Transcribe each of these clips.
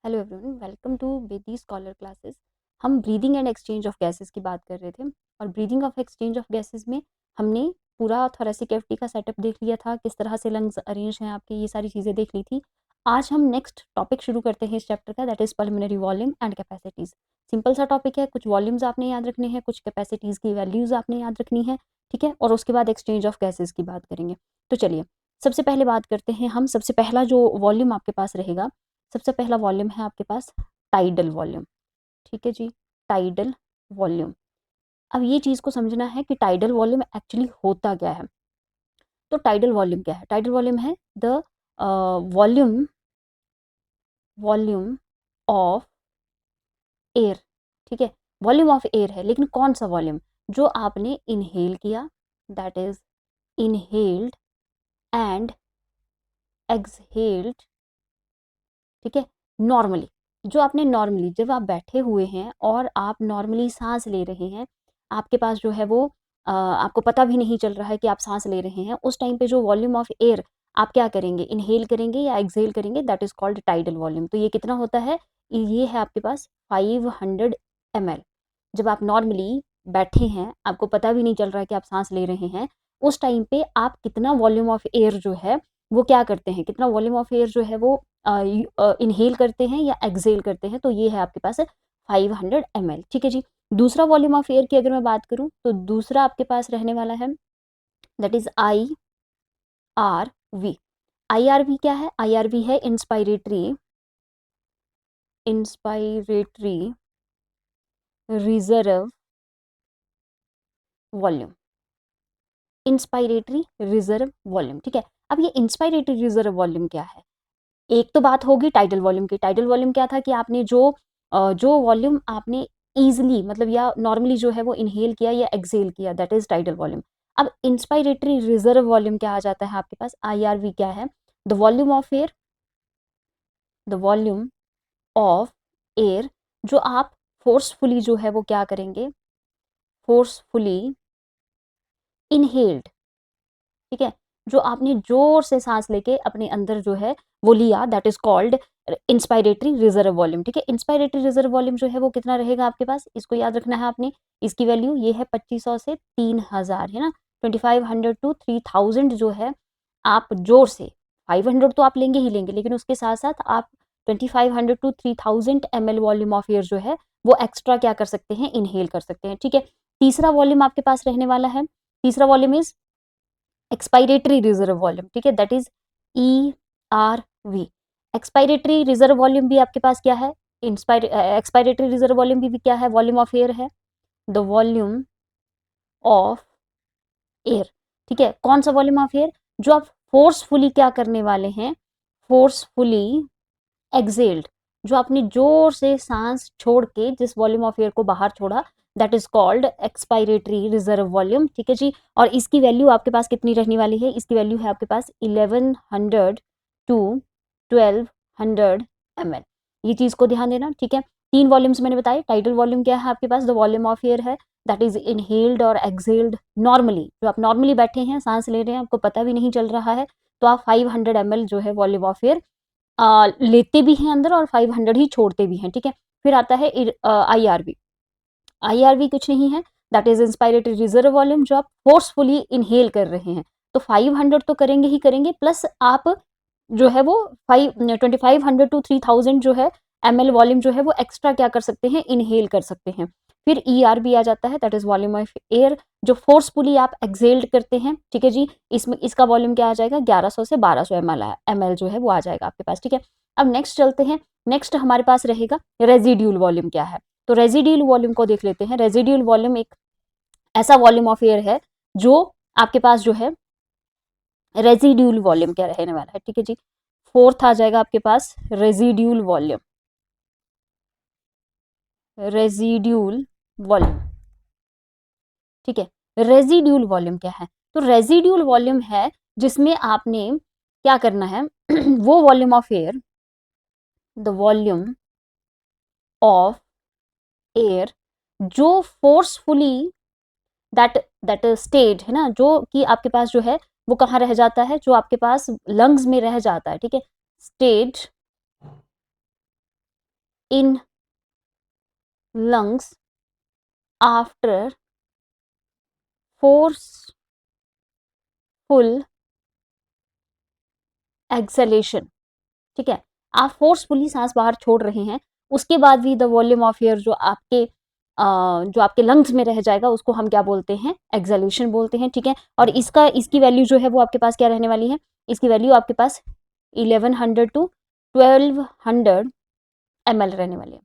Hello everyone, welcome to Bedi scholar classes. हम breathing and exchange of gases की बात कर रहे थे और breathing of exchange of gases में हमने पूरा थोरेसिक कैविटी का सेटअप देख लिया था, किस तरह से लंग्स अरेंज हैं आपके, ये सारी चीज़ें देख ली थी। आज हम नेक्स्ट टॉपिक शुरू करते हैं इस चैप्टर का, that is pulmonary volume and capacities. Simple सा टॉपिक है, कुछ वॉल्यूम्स आपने याद रखने हैं, कुछ कैपेसिटीज़ की वैल्यूज़ आपने याद रखनी है, ठीक है। और उसके बाद एक्सचेंज ऑफ गैसेस की बात करेंगे। तो चलिए सबसे पहले बात करते हैं हम। सबसे पहला जो वॉल्यूम आपके पास रहेगा, सबसे पहला वॉल्यूम है आपके पास टाइडल वॉल्यूम, ठीक है जी, टाइडल वॉल्यूम। अब ये चीज़ को समझना है कि टाइडल वॉल्यूम एक्चुअली होता क्या है। तो टाइडल वॉल्यूम क्या है? टाइडल वॉल्यूम है the volume volume of air, ठीक है। वॉल्यूम ऑफ एयर है, लेकिन कौन सा वॉल्यूम? जो आपने इनहेल किया, that is inhaled and exhaled, ठीक है। नॉर्मली, जो आपने नॉर्मली, जब आप बैठे हुए हैं और आप नॉर्मली सांस ले रहे हैं, आपके पास जो है वो आपको पता भी नहीं चल रहा है कि आप सांस ले रहे हैं, उस टाइम पे जो वॉल्यूम ऑफ एयर आप क्या करेंगे, इनहेल करेंगे या एक्सहेल करेंगे, that is called tidal volume. तो ये कितना होता है? ये है आपके पास 500 ml। जब आप नॉर्मली बैठे हैं, आपको पता भी नहीं चल रहा है कि आप सांस ले रहे हैं, उस टाइम पे आप कितना वॉल्यूम ऑफ एयर जो है वो क्या करते हैं, कितना वॉल्यूम ऑफ एयर जो है वो इनहेल करते हैं या एक्सहेल करते हैं। तो ये है आपके पास 500 ml, ठीक है जी। दूसरा वॉल्यूम ऑफ एयर की अगर मैं बात करूं, तो दूसरा आपके पास रहने वाला है, दैट इज IRV। IRV क्या है? IRV है inspiratory reserve volume, inspiratory reserve volume, ठीक है। अब ये इंस्पायरेटरी रिजर्व वॉल्यूम क्या है? एक तो बात होगी टाइडल वॉल्यूम की। टाइडल वॉल्यूम क्या था कि आपने जो वॉल्यूम आपने ईजिली, मतलब या नॉर्मली जो है वो इनहेल किया या एक्सहेल किया, दैट इज टाइडल वॉल्यूम। अब इंस्पायरेटरी रिजर्व वॉल्यूम क्या आ जाता है आपके पास? IRV क्या है? The volume of air, the volume of air जो आप फोर्सफुली जो है वो क्या करेंगे, फोर्सफुली इनहेल्ड, ठीक है। जो आपने जोर से सांस लेके अपने अंदर जो है वो लिया, that is called inspiratory reserve volume, ठीक है। इंस्पायरेटरी रिजर्व वॉल्यूम जो है वो कितना रहेगा आपके पास, इसको याद रखना है आपने। इसकी वैल्यू ये है 2500 से 3000, है ना। 2500 to 3000 जो है, आप जोर से 500 तो आप लेंगे ही लेंगे, लेकिन उसके साथ साथ आप 2500 to 3000 ml volume of air जो है वो एक्स्ट्रा क्या कर सकते हैं, इनहेल कर सकते हैं, ठीक है। तीसरा वॉल्यूम आपके पास रहने वाला है, तीसरा volume is expiratory reserve volume, ठीक है, that is ERV। Expiratory reserve volume भी आपके पास क्या है? एक्सपायरेटरी रिजर्व वॉल्यूम भी क्या है? वॉल्यूम ऑफ एयर है, द वॉल्यूम ऑफ एयर, ठीक है। कौन सा वॉल्यूम ऑफ एयर? जो आप फोर्सफुली क्या करने वाले हैं, फोर्सफुली एक्सहेल्ड, जो आपने जोर से सांस छोड़ के जिस वॉल्यूम ऑफ एयर को बाहर छोड़ा, that is called expiratory reserve volume, ठीक है जी। और इसकी वैल्यू आपके पास कितनी रहने वाली है? इसकी वैल्यू है आपके पास 1100 to 1200 ml। ये चीज को ध्यान देना, ठीक है। तीन वॉल्यूम्स मैंने बताए। टाइडल वॉल्यूम क्या है आपके पास? द वॉल्यूम ऑफ एयर है, दैट इज इनहेल्ड और एक्सहेल्ड नॉर्मली। जो आप नॉर्मली बैठे हैं, सांस ले रहे हैं, आपको पता भी नहीं चल रहा है, तो आप 500 ml जो है वॉल्यूम ऑफ एयर लेते भी हैं अंदर और 500 ही छोड़ते भी हैं, ठीक है। फिर आता है IRV। IRV कुछ नहीं है, that is inspiratory reserve volume, जो आप फोर्सफुली इनहेल कर रहे हैं। तो 500 तो करेंगे ही करेंगे, प्लस आप जो है वो 2500 to 3000 जो है ml वॉल्यूम जो है वो एक्स्ट्रा क्या कर सकते हैं, इनहेल कर सकते हैं। फिर ERB आ जाता है, that is volume of air, जो फोर्सफुली आप एक्सहेल्ड करते हैं, ठीक है जी। इसमें इसका वॉल्यूम क्या आ जाएगा? 1100 से 1200 ml जो है वो आ जाएगा आपके पास, ठीक है। अब नेक्स्ट चलते हैं। नेक्स्ट हमारे पास रहेगा रेजिड्यूल वॉल्यूम क्या है। तो रेजिड्यूल वॉल्यूम को देख लेते हैं। रेजिड्यूल वॉल्यूम एक ऐसा वॉल्यूम ऑफ एयर है जो आपके पास जो है, रेजिड्यूल वॉल्यूम क्या रहने वाला है, ठीक है जी। फोर्थ आ जाएगा आपके पास रेजिड्यूल वॉल्यूम, रेजिड्यूल वॉल्यूम, ठीक है। रेजिड्यूल वॉल्यूम क्या है? तो रेजिड्यूल वॉल्यूम है जिसमें आपने क्या करना है वो volume of air, the volume of air जो फोर्सफुली दैट दैट स्टेट है ना, जो कि आपके पास जो है वो कहाँ रह जाता है, जो आपके पास लंग्स में रह जाता है, ठीक है। State in lungs after forceful acceleration. ठीक है, आप फोर्सफुली सांस बाहर छोड़ रहे हैं, उसके बाद भी द वॉल्यूम ऑफ एयर जो आपके लंग्स में रह जाएगा उसको हम क्या बोलते हैं, एक्सलेशन बोलते हैं। ठीक है, और इसकी वैल्यू जो है वो आपके पास क्या रहने वाली है, इसकी वैल्यू आपके पास 1100 टू 1200 ml रहने वाली है।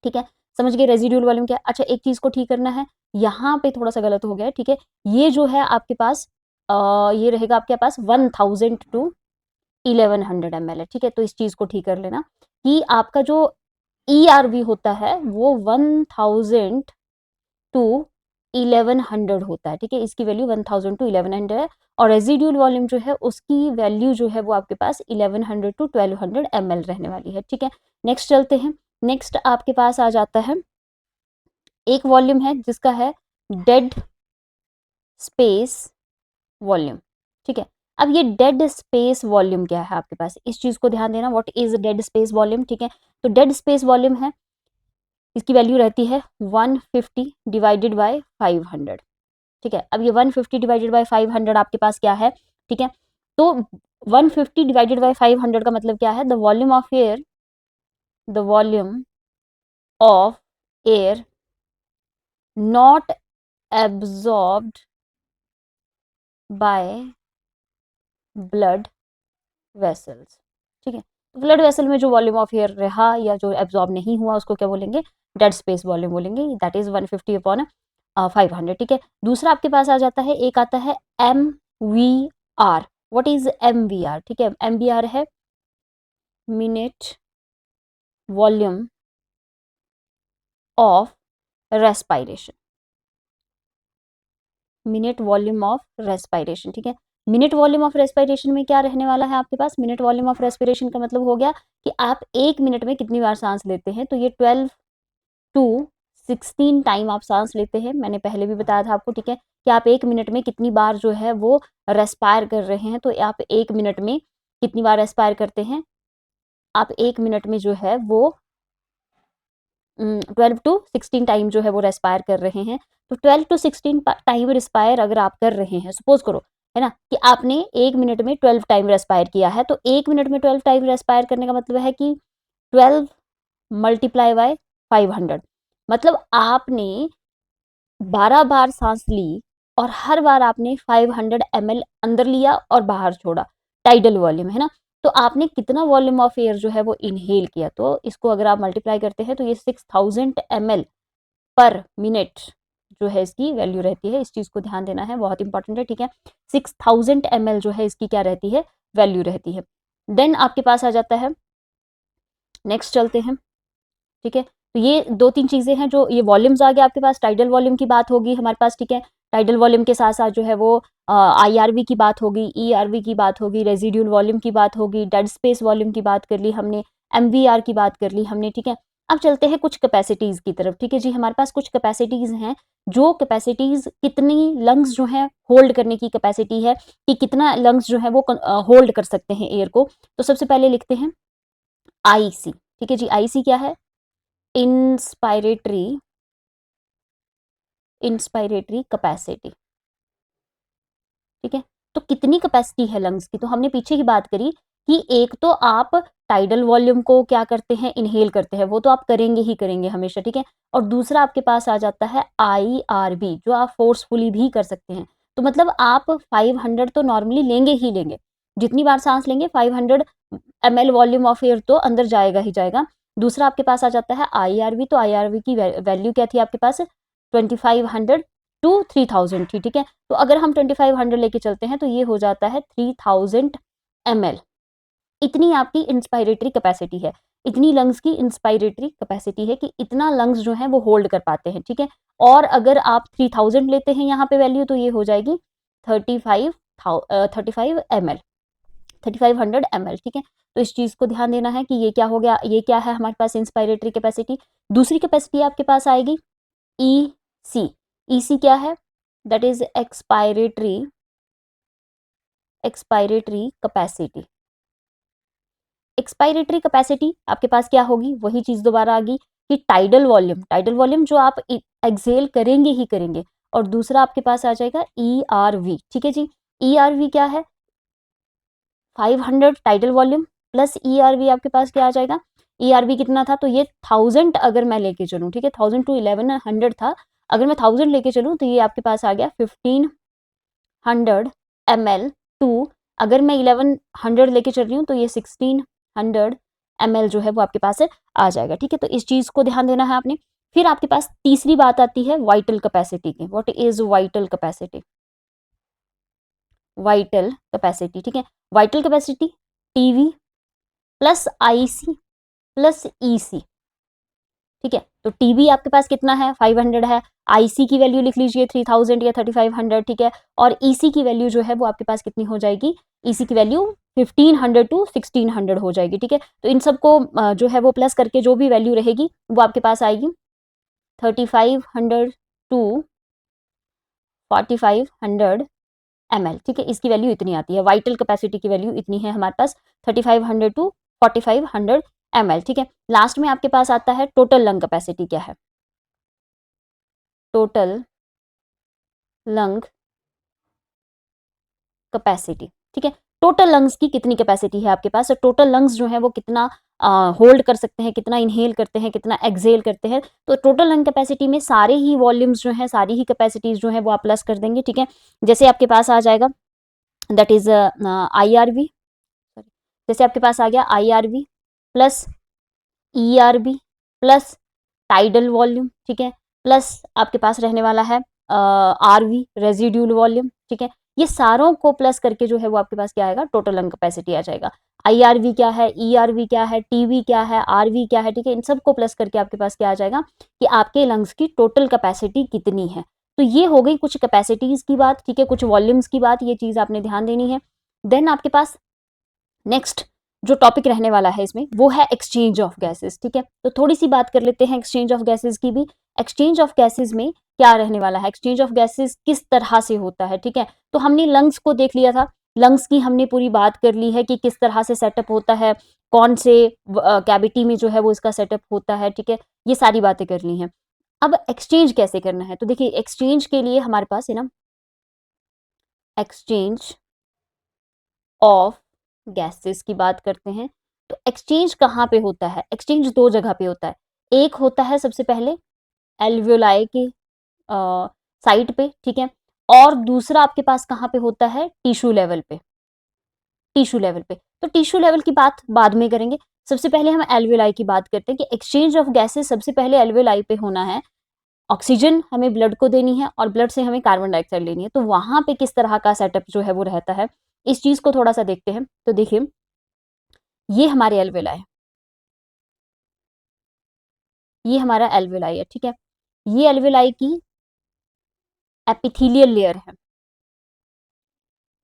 ठीक है, समझ गए रेजिड्यूल वॉल्यूम क्या। अच्छा, एक चीज को ठीक करना है, यहाँ पे थोड़ा सा गलत हो गया है। ठीक है, ये जो है आपके पास ये रहेगा आपके पास 1000 टू 1100 ml है। ठीक है, तो इस चीज को ठीक कर लेना कि आपका जो ERV होता है वो 1000 टू 1100 होता है। ठीक है, इसकी वैल्यू 1000 टू 1100 है, और रेजिड्यूल वॉल्यूम जो है उसकी वैल्यू जो है वो आपके पास 1100 टू 1200 ml रहने वाली है। ठीक है, नेक्स्ट चलते हैं। नेक्स्ट आपके पास आ जाता है एक वॉल्यूम है जिसका है डेड स्पेस वॉल्यूम। ठीक है, अब ये डेड स्पेस वॉल्यूम क्या है आपके पास, इस चीज को ध्यान देना, what is dead space volume. ठीक है, तो डेड स्पेस वॉल्यूम है, इसकी वैल्यू रहती है 150 डिवाइडेड बाय 500। ठीक है, अब ये 150 डिवाइडेड बाय 500 आपके पास क्या है। ठीक है, तो 150 डिवाइडेड बाय 500 का मतलब क्या है, the volume of air not absorbed by blood vessels. ठीक है, तो ब्लड वेसल में जो वॉल्यूम ऑफ एयर रहा या जो एब्जॉर्ब नहीं हुआ उसको क्या बोलेंगे, डेड स्पेस वॉल्यूम बोलेंगे, दैट इज 150 अपॉन 500। ठीक है, दूसरा आपके पास आ जाता है, एक आता है MVR। What is MVR? ठीक है, MVR है minute volume of respiration, minute volume of respiration. ठीक है, मिनट वॉल्यूम ऑफ रेस्पिरेशन में क्या रहने वाला है आपके पास, मिनट वॉल्यूम ऑफ रेस्पिरेशन का मतलब हो गया कि आप एक मिनट में कितनी बार सांस लेते हैं, तो ये 12 टू 16 टाइम आप सांस लेते हैं, मैंने पहले भी बताया था आपको। ठीक है, कि आप एक मिनट में कितनी बार जो है वो रेस्पायर कर रहे हैं, तो आप एक मिनट में कितनी बार रेस्पायर करते हैं, आप एक मिनट में जो है वो 12 टू 16 टाइम जो है वो रेस्पायर कर रहे हैं। तो 12 टू 16 टाइम रिस्पायर अगर आप कर रहे हैं, सपोज करो है ना कि आपने एक मिनट में 12 टाइम रेस्पायर किया है, तो एक मिनट में 12 टाइम रेस्पायर करने का मतलब है कि 12 मल्टीप्लाई बाय 500, मतलब आपने 12 बार सांस ली और हर बार आपने 500 ml अंदर लिया और बाहर छोड़ा, टाइडल वॉल्यूम है ना। तो आपने कितना वॉल्यूम ऑफ एयर जो है वो इनहेल किया, तो इसको अगर आप मल्टीप्लाई करते हैं तो ये 6000 ml पर मिनट जो है इसकी वैल्यू रहती है। इस चीज को ध्यान देना है, बहुत इंपॉर्टेंट है। ठीक है, 6000 ml जो है इसकी क्या रहती है, वैल्यू रहती है। देन आपके पास आ जाता है, नेक्स्ट चलते हैं। ठीक है, तो ये दो तीन चीजें हैं जो, ये वॉल्यूम्स आ गए आपके पास, टाइडल वॉल्यूम की बात होगी हमारे पास। ठीक है, टाइडल वॉल्यूम के साथ साथ जो है वो IRV की बात होगी, ERV की बात होगी, रेजिड्यूल वॉल्यूम की बात होगी, डेड स्पेस वॉल्यूम की बात कर ली हमने, MVR की बात कर ली हमने। ठीक है, अब चलते हैं कुछ कैपेसिटीज की तरफ। ठीक है जी, हमारे पास कुछ कैपेसिटीज हैं, जो कैपेसिटीज कितनी लंग्स जो है होल्ड करने की कैपेसिटी है, कि कितना लंग्स जो है वो होल्ड कर सकते हैं एयर को। तो सबसे पहले लिखते हैं IC। ठीक है जी, IC क्या है, इंस्पायरेटरी कैपेसिटी। ठीक है, तो कितनी कैपेसिटी है लंग्स की, तो हमने पीछे की बात करी कि एक तो आप टाइडल वॉल्यूम को क्या करते हैं, इनहेल करते हैं, वो तो आप करेंगे ही करेंगे हमेशा। ठीक है, और दूसरा आपके पास आ जाता है IRB, जो आप फोर्सफुली भी कर सकते हैं। तो मतलब आप 500 तो नॉर्मली लेंगे ही लेंगे, जितनी बार सांस लेंगे 500 ml वॉल्यूम ऑफ एयर तो अंदर जाएगा ही जाएगा। दूसरा आपके पास आ जाता है IRV, तो IRV की वैल्यू क्या थी आपके पास, 2500 टू 3000 थी। ठीक है, तो अगर हम 2500 लेके चलते हैं तो ये हो जाता है 3000 ml। इतनी आपकी इंस्पायरेटरी कैपेसिटी है, इतनी लंग्स की इंस्पायरेटरी कैपेसिटी है कि इतना लंग्स जो है वो होल्ड कर पाते हैं। ठीक है, और अगर आप 3000 लेते हैं यहाँ पे वैल्यू, तो ये हो जाएगी 35 ml, 3500 ml। ठीक है, तो इस चीज को ध्यान देना है कि ये क्या हो गया, ये क्या है हमारे पास इंस्पायरेटरी कैपेसिटी। दूसरी कैपेसिटी आपके पास आएगी EC। EC क्या है, that is expiratory capacity. Expiratory capacity आपके पास क्या होगी, वही चीज दोबारा आ गई कि टाइडल वॉल्यूम जो आप एक्सेल करेंगे ही करेंगे, और दूसरा आपके पास आ जाएगा ERV, ठीक है जी। ERV क्या है, 500 टाइडल वॉल्यूम प्लस ERV आपके पास क्या आ जाएगा, ERV कितना था, तो ये 1000 अगर मैं लेके चलूं, ठीक है, 1000 टू 1100 था, अगर मैं 1000 लेके चलूं तो ये आपके पास आ गया 1500 ml टू, अगर मैं 1100 लेके चल रही हूँ तो ये 1600 ml जो है वो आपके पास आ जाएगा, ठीक है। तो इस चीज को ध्यान देना है आपने। फिर आपके पास तीसरी बात आती है वाइटल कैपेसिटी की। What is vital capacity, vital capacity, ठीक है। Vital capacity TV plus IC plus EC, ठीक है। तो टीवी आपके पास कितना है, 500 है, आईसी की वैल्यू लिख लीजिए 3000 या 3500, ठीक है, और ईसी की वैल्यू जो है वो आपके पास कितनी हो जाएगी, ईसी की वैल्यू 1500 टू 1600 हो जाएगी, ठीक है। तो इन सबको जो है वो प्लस करके जो भी वैल्यू रहेगी वो आपके पास आएगी 3500 टू 4500 ml, ठीक है। इसकी वैल्यू इतनी आती है, वाइटल कैपेसिटी की वैल्यू इतनी है हमारे पास 3500 टू 4500 ml, ठीक है। लास्ट में आपके पास आता है टोटल लंग कैपेसिटी क्या है, टोटल लंग कैपेसिटी, ठीक है। टोटल लंग्स की कितनी कैपेसिटी है आपके पास, टोटल लंग्स जो है वो कितना होल्ड कर सकते हैं, कितना इनहेल करते हैं, कितना एक्सहेल करते हैं। तो टोटल लंग कैपेसिटी में सारे ही वॉल्यूम्स जो है, सारी ही कैपेसिटीज जो है वो आप प्लस कर देंगे, ठीक है। जैसे आपके पास आ जाएगा दैट इज IRV, जैसे आपके पास आ गया IRV plus ERB plus tidal volume, ठीक है, प्लस आपके पास रहने वाला है RV रेजिड्यूल वॉल्यूम, ठीक है। ये सारों को प्लस करके जो है वो आपके पास क्या आएगा, टोटल लंग कैपेसिटी आ जाएगा। IRV क्या है, ERV क्या है, TV क्या है, RV क्या है, ठीक है। इन सबको प्लस करके आपके पास क्या आ जाएगा कि आपके लंग्स की टोटल कैपेसिटी कितनी है। तो ये हो गई कुछ कैपेसिटीज की बात, ठीक है, कुछ वॉल्यूम्स की बात, ये चीज आपने ध्यान देनी है। देन आपके पास नेक्स्ट जो टॉपिक रहने वाला है इसमें वो है एक्सचेंज ऑफ गैसेस, ठीक है। तो थोड़ी सी बात कर लेते हैं एक्सचेंज ऑफ गैसेस की भी। एक्सचेंज ऑफ गैसेस में क्या रहने वाला है, एक्सचेंज ऑफ गैसेस किस तरह से होता है, ठीक है। तो हमने लंग्स को देख लिया था, लंग्स की हमने पूरी बात कर ली है कि किस तरह से सेटअप होता है, कौन से कैविटी में जो है वो इसका सेटअप होता है, ठीक है, ये सारी बातें कर ली हैं। अब एक्सचेंज कैसे करना है, तो देखिए एक्सचेंज के लिए हमारे पास है ना, एक्सचेंज ऑफ गैसेस की बात करते हैं। तो एक्सचेंज कहाँ पे होता है, एक्सचेंज दो जगह पे होता है। एक होता है सबसे पहले एल्वियोलाई के साइड पे, ठीक है, और दूसरा आपके पास कहाँ पे होता है, टिश्यू लेवल पे, टिश्यू लेवल पे। तो टिश्यू लेवल की बात बाद में करेंगे, सबसे पहले हम एल्वियोलाई की बात करते हैं कि एक्सचेंज ऑफ गैसेस सबसे पहले एल्वियोलाई पे होना है। ऑक्सीजन हमें ब्लड को देनी है और ब्लड से हमें कार्बन डाइऑक्साइड लेनी है, तो वहां पे किस तरह का सेटअप जो है वो रहता है, इस चीज को थोड़ा सा देखते हैं। तो देखिए ये हमारे एल्वेलाई है, ये हमारा एल्वेलाई है, ठीक है। ये एल्वेलाई की एपिथेलियल लेयर है,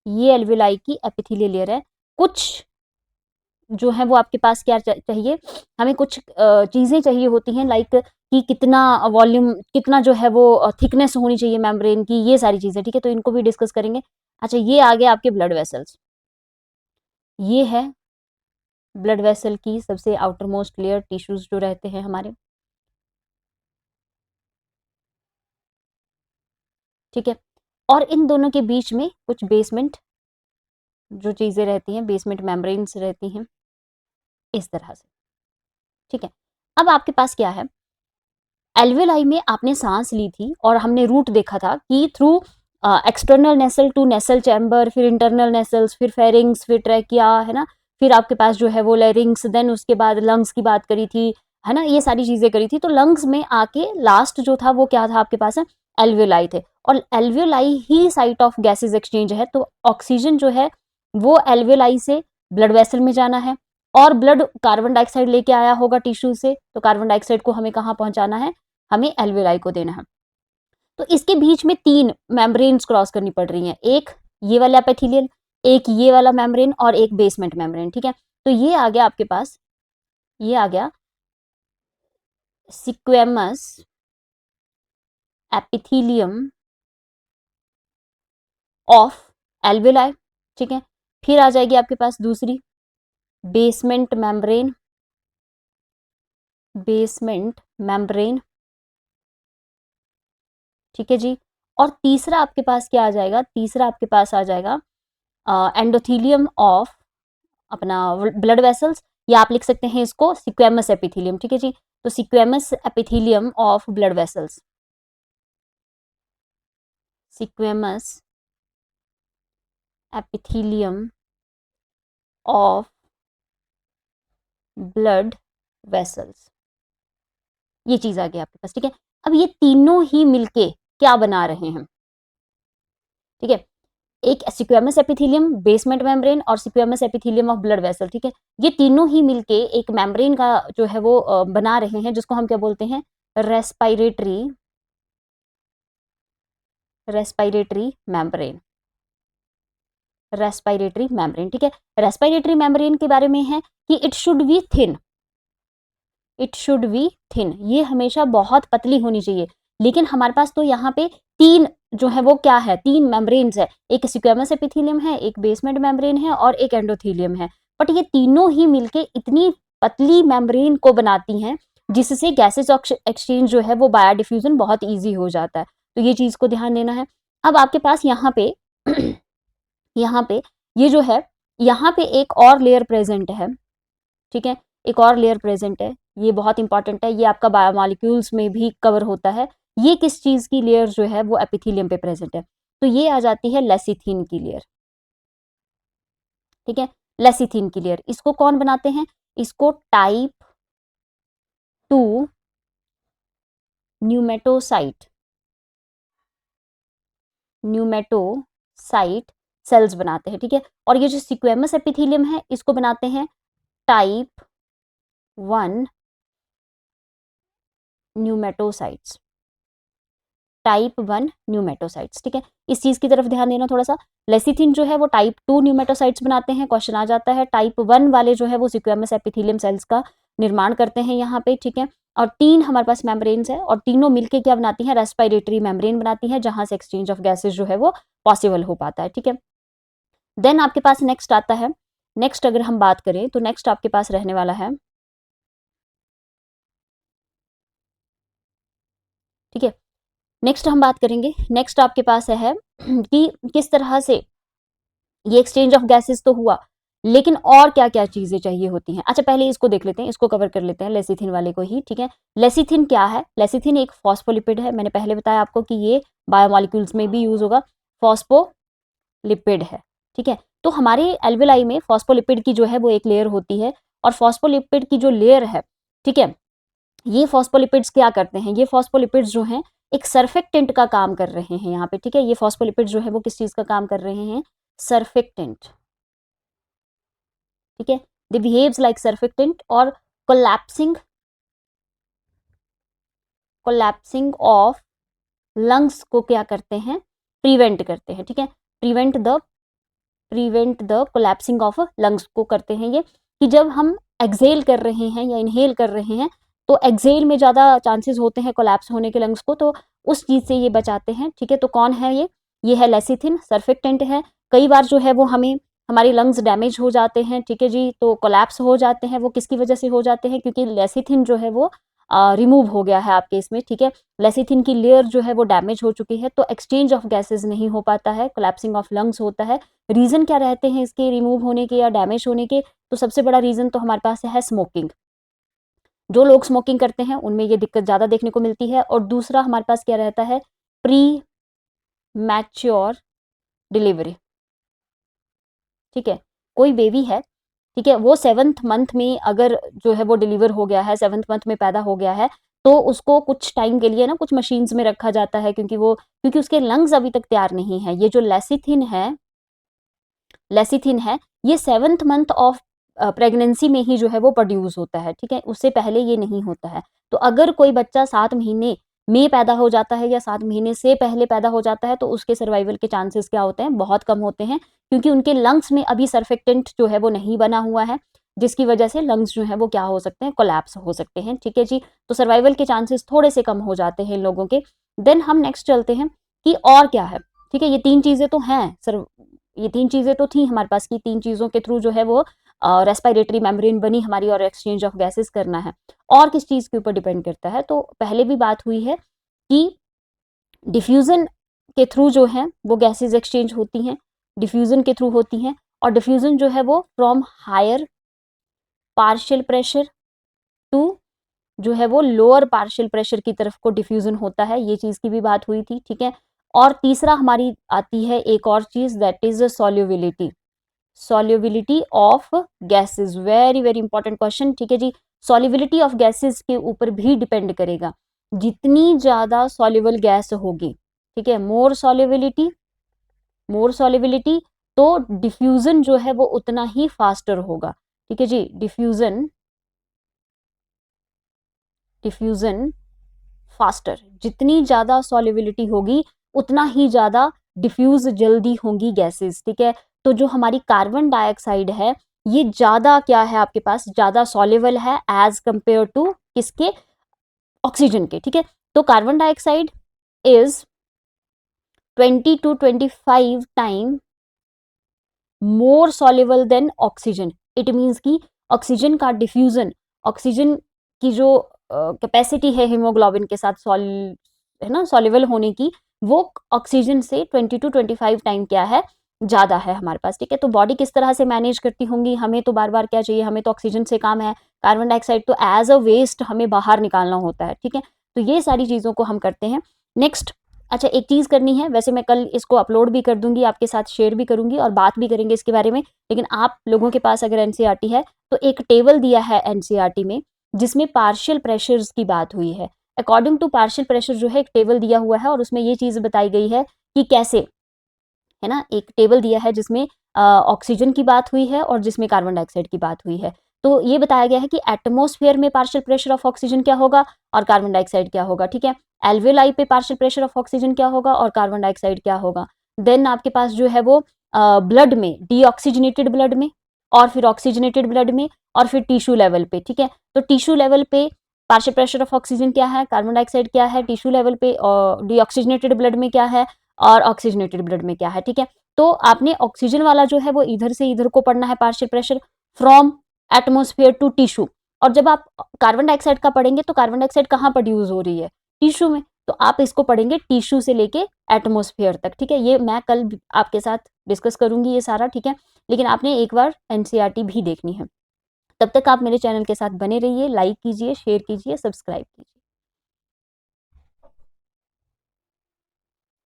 ये एल्वेलाई की एपिथेलियल लेयर है। कुछ जो है वो आपके पास क्या चाहिए, हमें कुछ चीजें चाहिए होती हैं, लाइक कि कितना वॉल्यूम, कितना जो है वो थिकनेस होनी चाहिए मेम्ब्रेन की, ये सारी चीजें, ठीक है। तो इनको भी डिस्कस करेंगे। अच्छा, ये आ गया आपके ब्लड वेसल्स, ये है ब्लड वेसल की सबसे आउटर मोस्ट लेयर, टिश्यूज जो रहते हैं हमारे, ठीक है। और इन दोनों के बीच में कुछ बेसमेंट जो चीजें रहती हैं, बेसमेंट मेम्ब्रेन्स रहती हैं इस तरह से, ठीक है। अब आपके पास क्या है, एल्वेलाई में आपने सांस ली थी और हमने रूट देखा था कि through external nasal to nasal chamber, फिर इंटरनल नेसल्स, फिर फेरिंग्स, फिर ट्रैकिया, है ना, फिर आपके पास जो है वो लेरिंग्स, देन उसके बाद लंग्स की बात करी थी, है ना, ये सारी चीजें करी थी। तो लंग्स में आके लास्ट जो था वो क्या था आपके पास है, एल्वेलाई थे, और alveoli he site of gases exchange है। तो ऑक्सीजन जो है वो एल्वेलाई से ब्लड वेसल में जाना है, और ब्लड कार्बन डाइऑक्साइड लेके आया होगा टिश्यू से, तो कार्बन डाइऑक्साइड को हमें कहाँ पहुंचाना है, हमें एल्वेलाई को देना है। तो इसके बीच में तीन मेम्ब्रेन्स क्रॉस करनी पड़ रही हैं, एक ये वाला एपिथेलियल, एक ये वाला मेम्ब्रेन, और एक बेसमेंट मेम्ब्रेन, ठीक है। तो ये आ गया आपके पास, ये आ गया सिक्वेमस एपिथेलियम ऑफ एल्वेलाई, ठीक है। फिर आ जाएगी आपके पास दूसरी बेसमेंट मेम्ब्रेन, बेसमेंट मेम्ब्रेन, ठीक है जी। और तीसरा आपके पास क्या आ जाएगा, तीसरा आपके पास आ जाएगा एंडोथीलियम ऑफ अपना ब्लड वेसल्स, या आप लिख सकते हैं इसको सिक्वेमस एपिथीलियम, ठीक है जी। तो squamous epithelium of blood vessels, squamous epithelium of blood vessels, ये चीज आ गई आपके पास, ठीक है। अब ये तीनों ही मिलके क्या बना रहे हैं, ठीक है, एक सिक्वेमस एपिथेलियम, बेसमेंट मेम्ब्रेन और squamous epithelium of blood vessel, ठीक है। ये तीनों ही मिलके एक मेम्ब्रेन का जो है वो बना रहे हैं, जिसको हम क्या बोलते हैं, respiratory, respiratory membrane, respiratory membrane, ठीक है। रेस्पिरेटरी मेम्ब्रेन के बारे में है कि it should be thin, it should be thin, ये हमेशा बहुत पतली होनी चाहिए। लेकिन हमारे पास तो यहाँ पे तीन जो है वो क्या है, तीन मेम्ब्रेन्स है, एक सिक्वेमस एपिथेलियम है, एक बेसमेंट मेम्ब्रेन है और एक एंडोथेलियम है। बट ये तीनों ही मिलके इतनी पतली मेम्ब्रेन को बनाती हैं जिससे गैसेस एक्सचेंज जो है वो बायो डिफ्यूजन बहुत ईजी हो जाता है। तो ये चीज को ध्यान देना है। अब आपके पास यहाँ पे यहाँ पे ये जो है, यहाँ पे एक और लेयर प्रेजेंट है, ठीक है, एक और लेयर प्रेजेंट है, ये बहुत इंपॉर्टेंट है, ये आपका बायोमोलिक्यूल्स में भी कवर होता है। ये किस चीज की लेयर जो है वो एपिथेलियम पे प्रेजेंट है, तो ये आ जाती है लेसिथिन की लेयर, ठीक है, लेसिथिन की लेयर। इसको कौन बनाते हैं, इसको टाइप 2 न्यूमेटोसाइट, न्यूमेटोसाइट सेल्स बनाते हैं, ठीक है। और ये जो सिक्वेमस एपिथेलियम है इसको बनाते हैं टाइप 1 न्यूमेटोसाइट्स, टाइप 1 न्यूमेटोसाइट्स, ठीक है। इस चीज की तरफ ध्यान देना थोड़ा सा। लेसिथिन जो है वो टाइप 2 न्यूमेटोसाइट्स बनाते हैं, क्वेश्चन आ जाता है। टाइप 1 वाले जो है वो सिक्वेमस एपिथेलियम सेल्स का निर्माण करते हैं यहाँ पे, ठीक है। और तीन हमारे पास मेम्ब्रेन्स है और तीनों मिलके क्या बनाती हैं, रेस्पिरेटरी मेम्ब्रेन बनाती है, जहां से एक्सचेंज ऑफ गैसेज जो है वो पॉसिबल हो पाता है, ठीक है। देन आपके पास नेक्स्ट आता है, नेक्स्ट अगर हम बात करें तो नेक्स्ट आपके पास रहने वाला है, ठीक है। नेक्स्ट हम बात करेंगे, नेक्स्ट आपके पास है कि किस तरह से ये एक्सचेंज ऑफ गैसेस तो हुआ, लेकिन और क्या क्या चीजें चाहिए होती हैं। अच्छा पहले इसको देख लेते हैं, इसको कवर कर लेते हैं, लेसिथिन वाले को ही, ठीक है। लेसिथिन क्या है, लेसिथिन एक फॉस्फोलिपिड है, मैंने पहले बताया आपको कि ये बायोमोलिक्यूल्स में भी यूज होगा, फॉस्फोलिपिड है, ठीक है। तो हमारे एल्वेलाई में फॉस्फोलिपिड की जो है वो एक लेयर होती है, और फॉस्फोलिपिड की जो लेयर है, ठीक है, ये फॉस्फोलिपिड्स क्या करते हैं, ये फॉस्फोलिपिड्स जो हैं एक सर्फेक्टेंट का काम कर रहे हैं यहाँ पे, ठीक है। ये फॉस्फोलिपिड्स जो है वो किस चीज का काम कर रहे हैं, सर्फेक्टेंट, ठीक है। दे बिहेव्स लाइक सर्फेक्टेंट, और कोलैप्सिंग, कोलैप्सिंग ऑफ लंग्स को क्या करते हैं, प्रिवेंट करते हैं, ठीक है। Prevent the collapsing of lungs को करते हैं ये, कि जब हम एक्सेल कर रहे हैं या इनहेल कर रहे हैं तो एक्सेल में ज्यादा चांसेस होते हैं कोलैप्स होने के लंग्स को, तो उस चीज से ये बचाते हैं, ठीक है। तो कौन है ये है लेसिथिन, सर्फेक्टेंट है। कई बार जो है वो हमें हमारे लंग्स डैमेज हो जाते हैं, ठीक है जी, तो कोलैप्स हो जाते हैं, वो किसकी वजह से हो जाते हैं, क्योंकि लेसिथिन जो है वो रिमूव हो गया है आपके इसमें, ठीक है। लेसिथिन की लेयर जो है वो डैमेज हो चुकी है, तो एक्सचेंज ऑफ गैसेज नहीं हो पाता है, कोलैप्सिंग ऑफ लंग्स होता है। रीजन क्या रहते हैं इसके रिमूव होने के या डैमेज होने के, तो सबसे बड़ा रीजन तो हमारे पास है स्मोकिंग। जो लोग स्मोकिंग करते हैं उनमें ये दिक्कत ज्यादा देखने को मिलती है। और दूसरा हमारे पास क्या रहता है, प्री मैच्योर डिलीवरी, ठीक है। कोई बेबी है, ठीक है, वो 7th मंथ में अगर जो है वो डिलीवर हो गया है, 7th मंथ में पैदा हो गया है, तो उसको कुछ टाइम के लिए ना कुछ मशीन्स में रखा जाता है, क्योंकि उसके लंग्स अभी तक तैयार नहीं है। ये जो लेसिथिन है, लेसिथिन है, ये 7th मंथ ऑफ प्रेगनेंसी में ही जो है वो प्रोड्यूस होता है, ठीक है, उससे पहले ये नहीं होता है। तो अगर कोई बच्चा 7 महीने में पैदा हो जाता है या 7 महीने से पहले पैदा हो जाता है, तो उसके सर्वाइवल के चांसेस क्या होते हैं, बहुत कम होते हैं, क्योंकि उनके लंग्स में अभी सर्फेक्टेंट जो है वो नहीं बना हुआ है, जिसकी वजह से लंग्स जो है वो क्या हो सकते हैं, कोलैप्स हो सकते हैं, ठीक है जी। तो सर्वाइवल के चांसेस थोड़े से कम हो जाते हैं इन लोगों के। देन हम नेक्स्ट चलते हैं कि और क्या है, ठीक है। ये तीन चीजें तो हैं सर, ये तीन चीजें तो थी हमारे पास, की तीन चीजों के थ्रू जो है वो रेस्पिरेटरी मेम्ब्रेन बनी हमारी और एक्सचेंज ऑफ गैसेस करना है, और किस चीज़ के ऊपर डिपेंड करता है? तो पहले भी बात हुई है कि डिफ्यूज़न के थ्रू जो है वो गैसेस एक्सचेंज होती हैं, डिफ्यूज़न के थ्रू होती हैं, और डिफ्यूज़न जो है वो from higher partial pressure to जो है वो लोअर पार्शियल प्रेशर की तरफ को डिफ्यूज़न होता है, ये चीज़ की भी बात हुई थी, ठीक है? और तीसरा हमारी आती है एक और चीज़, that is solubility, solubility of gases, very very important question, ठीक है जी। सॉल्युबिलिटी ऑफ गैसेस के ऊपर भी डिपेंड करेगा, जितनी ज़्यादा सॉल्युबल गैस होगी, ठीक है, मोर सॉल्युबिलिटी, तो डिफ्यूज़न जो है वो उतना ही फास्टर होगा, ठीक है जी। डिफ्यूज़न फास्टर, जितनी ज़्यादा सॉल्युबिलिटी होगी उतना ही ज़्यादा डिफ्यूज़ जल्दी होंगी गैसेस, ठीक है। तो जो हमारी कार्बन डाइऑक्साइड है, ये ज़्यादा क्या है आपके पास, ज़्यादा सॉल्युबल है एज कंपेयर टू किसके, ऑक्सीजन के, ठीक है। तो carbon dioxide is 20 to 25 time more soluble than oxygen. It means कि ऑक्सीजन का डिफ्यूजन, ऑक्सीजन की जो कैपेसिटी है हीमोग्लोबिन के साथ है ना सॉल्युबल होने की, वो ऑक्सीजन से 20 to 25 टाइम क्या है, ज़्यादा है हमारे पास, ठीक है। तो बॉडी किस तरह से मैनेज करती होंगी, हमें तो बार बार क्या चाहिए, हमें तो ऑक्सीजन से काम है, कार्बन डाइऑक्साइड तो एज अ वेस्ट हमें बाहर निकालना होता है, ठीक है। तो ये सारी चीज़ों को हम करते हैं। नेक्स्ट, अच्छा एक चीज़ करनी है, वैसे मैं कल इसको अपलोड भी कर दूंगी, आपके साथ शेयर भी करूंगी और बात भी करेंगे इसके बारे में, लेकिन आप लोगों के पास अगर एनसीईआरटी है तो एक टेबल दिया है एनसीईआरटी में जिसमें पार्शियल प्रेशर्स की बात हुई है। अकॉर्डिंग टू पार्शियल प्रेशर जो है एक टेबल दिया हुआ है और उसमें ये चीज़ बताई गई है कि कैसे, है ना, एक टेबल दिया है जिसमें ऑक्सीजन की बात हुई है और जिसमें कार्बन डाइऑक्साइड की बात हुई है। तो ये बताया गया है कि एटमॉस्फेयर में पार्शियल प्रेशर ऑफ ऑक्सीजन क्या होगा और कार्बन डाइऑक्साइड क्या होगा, ठीक है। एल्वेलाई पे पार्शियल प्रेशर ऑफ ऑक्सीजन क्या होगा और कार्बन डाइऑक्साइड क्या होगा। देन आपके पास जो है वो ब्लड में, डीऑक्सीजनेटेड ब्लड में, और फिर ऑक्सीजनेटेड ब्लड में, और फिर टिश्यू लेवल पे, ठीक है। तो टिश्यू लेवल पे पार्शियल प्रेशर ऑफ ऑक्सीजन क्या है, कार्बन डाइऑक्साइड क्या है, टिश्यू लेवल पे और डीऑक्सीजनेटेड ब्लड में क्या है और ऑक्सीजनेटेड ब्लड में क्या है, ठीक है। तो आपने ऑक्सीजन वाला जो है वो इधर से इधर को पढ़ना है, partial pressure from atmosphere to tissue, और जब आप कार्बन डाइऑक्साइड का पढ़ेंगे तो कार्बन डाइऑक्साइड कहाँ प्रोड्यूस हो रही है, टिश्यू में, तो आप इसको पढ़ेंगे टिश्यू से लेके एटमॉस्फेयर तक, ठीक है। ये मैं कल आपके साथ डिस्कस करूंगी ये सारा, ठीक है, लेकिन आपने एक बार एनसीईआरटी भी देखनी है। तब तक आप मेरे चैनल के साथ बने रहिए, लाइक कीजिए, शेयर कीजिए, सब्सक्राइब कीजिए।